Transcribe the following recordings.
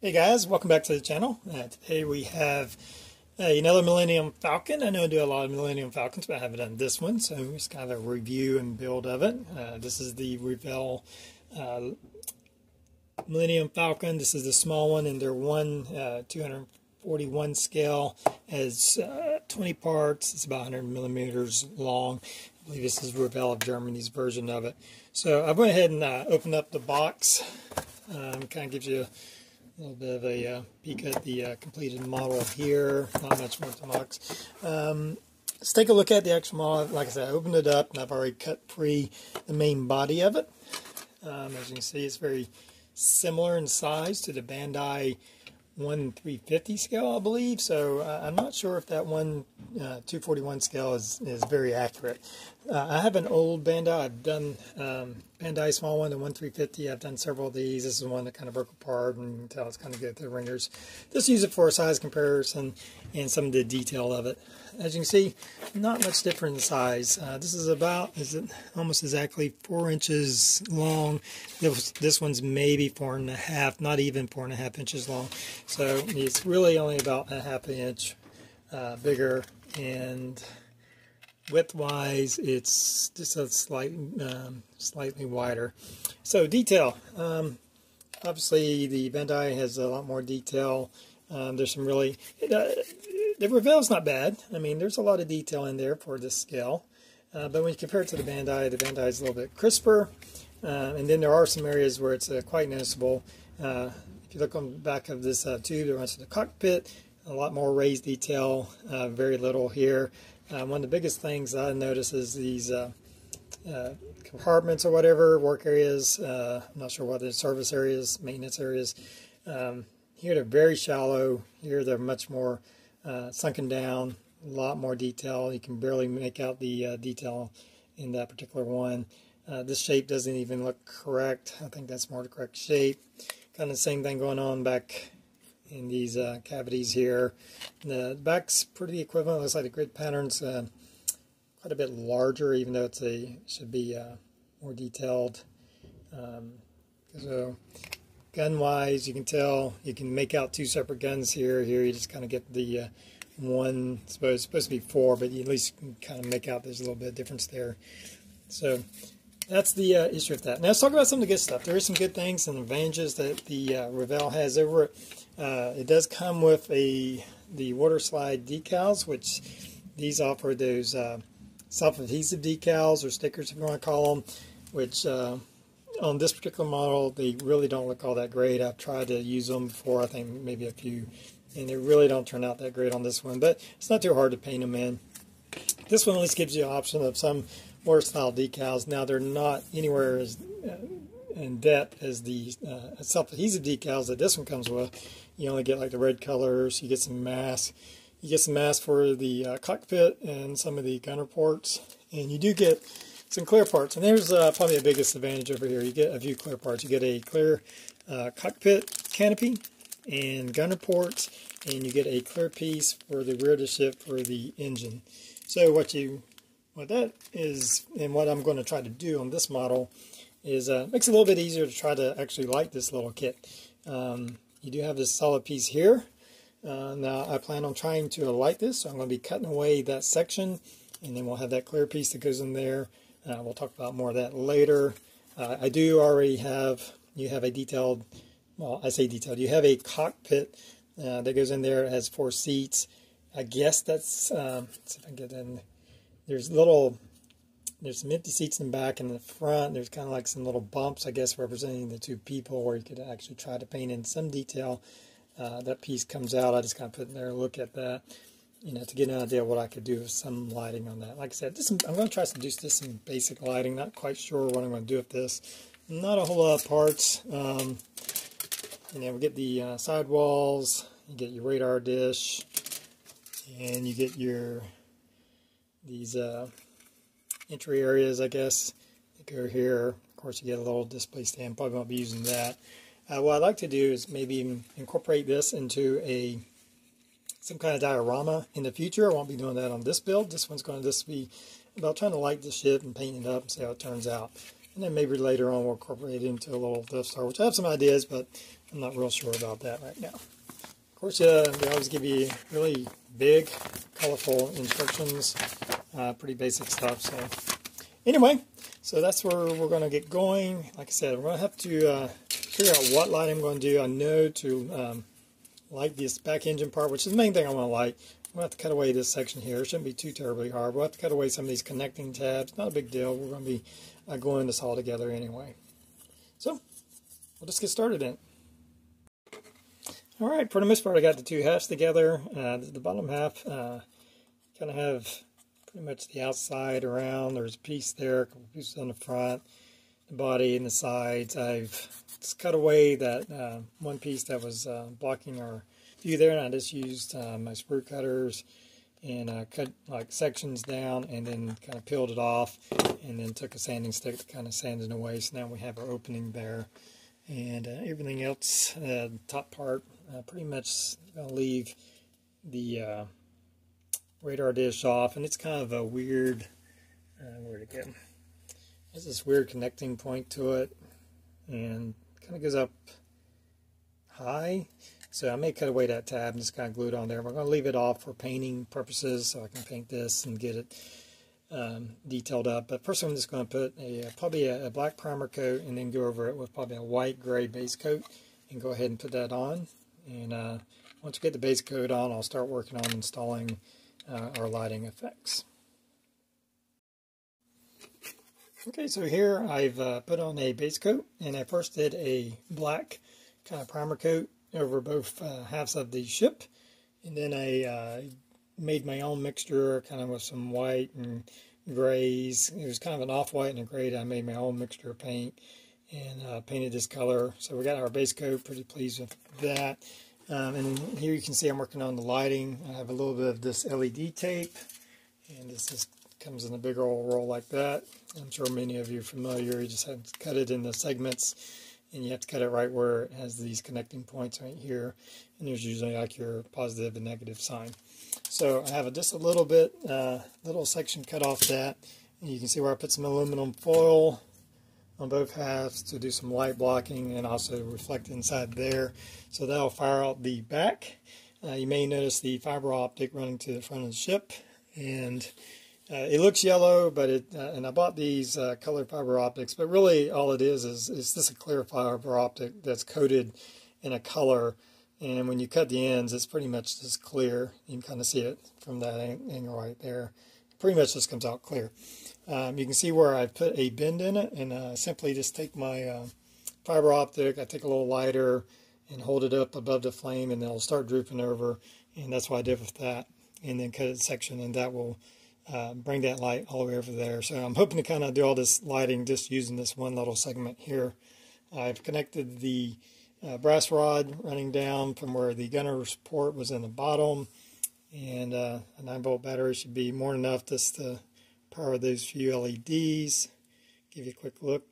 Hey guys, welcome back to the channel. Today we have another Millennium Falcon. I know I do a lot of Millennium Falcons, but I haven't done this one, so it's kind of a review and build of it. This is the Revell Millennium Falcon. This is the small one, and they're 241 scale. Has 20 parts. It's about 100 millimeters long. I believe this is Revell of Germany's version of it. So I went ahead and opened up the box. Kind of gives you a little bit of a peek at the completed model here. Not much more to the box. Let's take a look at the actual model. Like I said, I opened it up and I've already cut free the main body of it. As you can see, it's very similar in size to the Bandai 1/350 scale, I believe. So I'm not sure if that 241 scale is very accurate. I have an old Bandai. I've done Bandai small one, the 1/350. I've done several of these. This is one that kind of broke apart, and you can tell it's kind of good with the ringers. Just use it for a size comparison and some of the detail of it. As you can see, not much different in size. This is almost exactly 4 inches long. This one's maybe 4.5, not even 4.5 inches long. So it's really only about a half an inch bigger, and width-wise, it's just a slightly wider. So detail. Obviously, the Bandai has a lot more detail. There's some really... the Revell's not bad. I mean, there's a lot of detail in there for this scale. But when you compare it to the Bandai is a little bit crisper. And then there are some areas where it's quite noticeable. If you look on the back of this tube that runs to the cockpit, a lot more raised detail, very little here. One of the biggest things I notice is these compartments or whatever, work areas. I'm not sure what the service areas, maintenance areas. Here they're very shallow. Here they're much more sunken down, a lot more detail. You can barely make out the detail in that particular one. This shape doesn't even look correct. I think that's more the correct shape. Kind of the same thing going on back in these cavities here. The back's pretty equivalent. Looks like the grid pattern's quite a bit larger, even though should be more detailed. So gun-wise, you can tell, you can make out two separate guns here. Here you just kind of get the one, it's supposed to be 4, but you at least can kind of make out there's a little bit of difference there. So that's the issue with that. Now let's talk about some of the good stuff. There are some good things and advantages that the Revell has over it. It does come with the water slide decals, which these offer those self-adhesive decals or stickers, if you want to call them, which on this particular model, they really don't look all that great. I've tried to use them before, I think maybe a few, and they really don't turn out that great on this one, but it's not too hard to paint them in. This one at least gives you an option of some water style decals. Now they're not anywhere as in depth as the self-adhesive decals that this one comes with. You only get like the red colors, you get some masks. You get some masks for the cockpit and some of the gunner ports, and you do get some clear parts. And there's probably the biggest advantage over here. You get a few clear parts. You get a clear cockpit canopy and gunner ports, and you get a clear piece for the rear of the ship for the engine. So what that is, and what I'm going to try to do on this model, is makes it a little bit easier to try to actually light this little kit. You do have this solid piece here. Now I plan on trying to light this, so I'm going to be cutting away that section, and then we'll have that clear piece that goes in there. We'll talk about more of that later. I do already have, you have a detailed, well, I say detailed, you have a cockpit that goes in there. It has 4 seats. I guess that's, let's see if I can get in. There's some empty seats in the back, and in the front there's kind of like some little bumps, I guess, representing the 2 people, where you could actually try to paint in some detail. That piece comes out. I just kind of put in there, look at that, to get an idea of what I could do with some lighting on that. Like I said, I'm going to try to do just some basic lighting. Not quite sure what I'm going to do with this. Not a whole lot of parts. We get the sidewalls, you get your radar dish, and you get these entry areas, I guess, that go here. Of course, you get a little display stand. Probably won't be using that. What I'd like to do is maybe incorporate this into some kind of diorama in the future. I won't be doing that on this build. This one's going to just be about trying to light the ship and paint it up and see how it turns out. And then maybe later on we'll incorporate it into a little Death Star, which I have some ideas, but I'm not real sure about that right now. Of course, they always give you really big, colorful instructions, pretty basic stuff. So anyway, so that's where we're going to get going. Like I said, we're going to have to figure out what light I'm going to do. I know to light this back engine part, which is the main thing I want to light. We'll have to cut away this section here. It shouldn't be too terribly hard. We'll have to cut away some of these connecting tabs. Not a big deal. We're going to be gluing this all together anyway. So we'll just get started then. All right, for the most part, I got the two halves together. The bottom half kind of have pretty much the outside around. There's a piece there, a couple pieces on the front, the body, and the sides. I've just cut away that one piece that was blocking our view there, and I just used my sprue cutters and cut like sections down, and then kind of peeled it off, and then took a sanding stick to kind of sand it away. So now we have our opening there, and everything else, top part, pretty much gonna leave the radar dish off, and it's kind of a weird, where'd it go? There's this weird connecting point to it, and kind of goes up high. So I may cut away that tab and just kind of glue it on there. We're going to leave it off for painting purposes, so I can paint this and get it detailed up. But first I'm just going to put probably a black primer coat, and then go over it with probably a white gray base coat, and go ahead and put that on. And once we get the base coat on, I'll start working on installing our lighting effects. Okay, so here I've put on a base coat, and I first did a black kind of primer coat over both halves of the ship, and then I made my own mixture kind of with some white and grays. It was kind of an off-white and a gray. I made my own mixture of paint and painted this color. So we got our base coat, pretty pleased with that. And here you can see I'm working on the lighting. I have a little bit of this LED tape, and this just comes in a big old roll like that. I'm sure many of you are familiar. You just have to cut it into segments, and you have to cut it right where it has these connecting points right here, and there's usually like your positive and negative sign. So I have just a little bit, little section cut off that, and you can see where I put some aluminum foil on both halves to do some light blocking and also reflect inside there. So that'll fire out the back. You may notice the fiber optic running to the front of the ship, and it looks yellow, but and I bought these colored fiber optics, but really all it is just a clear fiber optic that's coated in a color, and when you cut the ends, it's pretty much just clear. You can kind of see it from that angle right there. It pretty much just comes out clear. You can see where I put a bend in it, and simply just take my fiber optic, I take a little lighter and hold it up above the flame, and it'll start drooping over, and that's what I did with that, and then cut it section, and that will bring that light all the way over there. So I'm hoping to kind of do all this lighting just using this one little segment here. I've connected the brass rod running down from where the gunner's port was in the bottom, and a 9-volt battery should be more than enough just to power those few LEDs. Give you a quick look.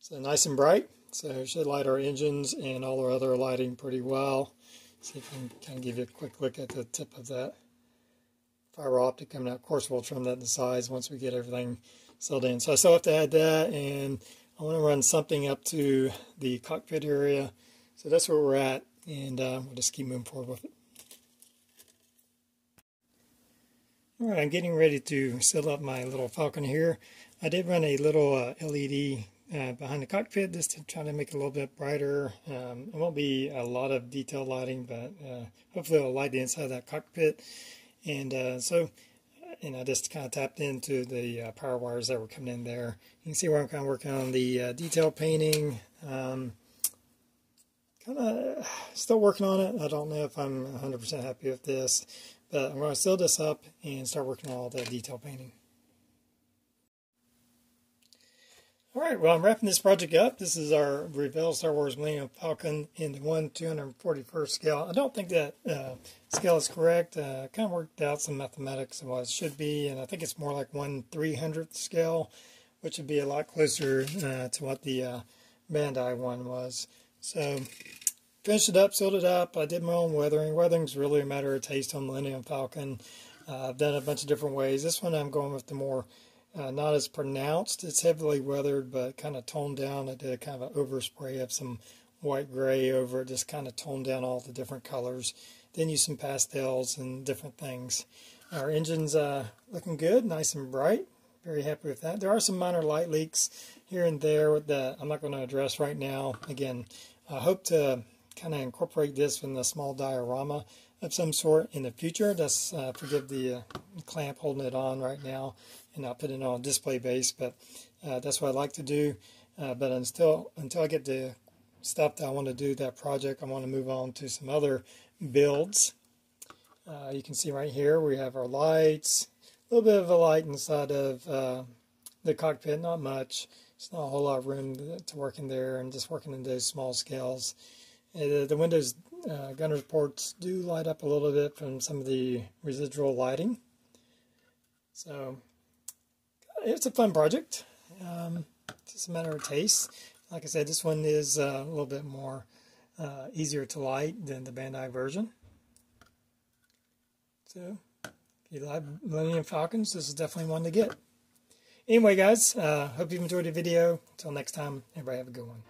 So nice and bright, so it should light our engines and all our other lighting pretty well. See if I can kind of give you a quick look at the tip of that fiber optic coming out. Of course, we'll trim that to size once we get everything settled in. So I still have to add that, and I want to run something up to the cockpit area. So that's where we're at, and we'll just keep moving forward with it. All right, I'm getting ready to set up my little Falcon here. I did run a little LED behind the cockpit just to try to make it a little bit brighter. It won't be a lot of detailed lighting, but hopefully it'll light the inside of that cockpit. And and I just kind of tapped into the power wires that were coming in there. You can see where I'm kind of working on the detail painting. Kind of still working on it. I don't know if I'm 100% happy with this, but I'm going to seal this up and start working on all that detail painting. Alright, well, I'm wrapping this project up. This is our Revell Star Wars Millennium Falcon in the 1/241st scale. I don't think that scale is correct. I kind of worked out some mathematics of what it should be, and I think it's more like 1/300th scale, which would be a lot closer to what the Bandai one was. So, finished it up, sealed it up. I did my own weathering. Weathering's really a matter of taste on Millennium Falcon. I've done it a bunch of different ways. This one I'm going with the more not as pronounced. It's heavily weathered, but kind of toned down. I did a kind of an overspray of some white gray over it, just kind of toned down all the different colors. Then use some pastels and different things. Our engine's looking good, nice and bright. Very happy with that. There are some minor light leaks here and there that I'm not going to address right now. Again, I hope to kind of incorporate this in a small diorama of some sort in the future. Just forgive the clamp holding it on right now, and I'll put it on a display base, but that's what I like to do. But until I get the stuff that I want to do, that project, I want to move on to some other builds. You can see right here we have our lights, a little bit of a light inside of the cockpit, not much. It's not a whole lot of room to work in there, and just working in those small scales. The windows gunner's ports do light up a little bit from some of the residual lighting. So it's a fun project. Just a matter of taste. Like I said, this one is a little bit more easier to light than the Bandai version. So if you like Millennium Falcons, this is definitely one to get. Anyway, guys, hope you've enjoyed the video. Until next time, everybody have a good one.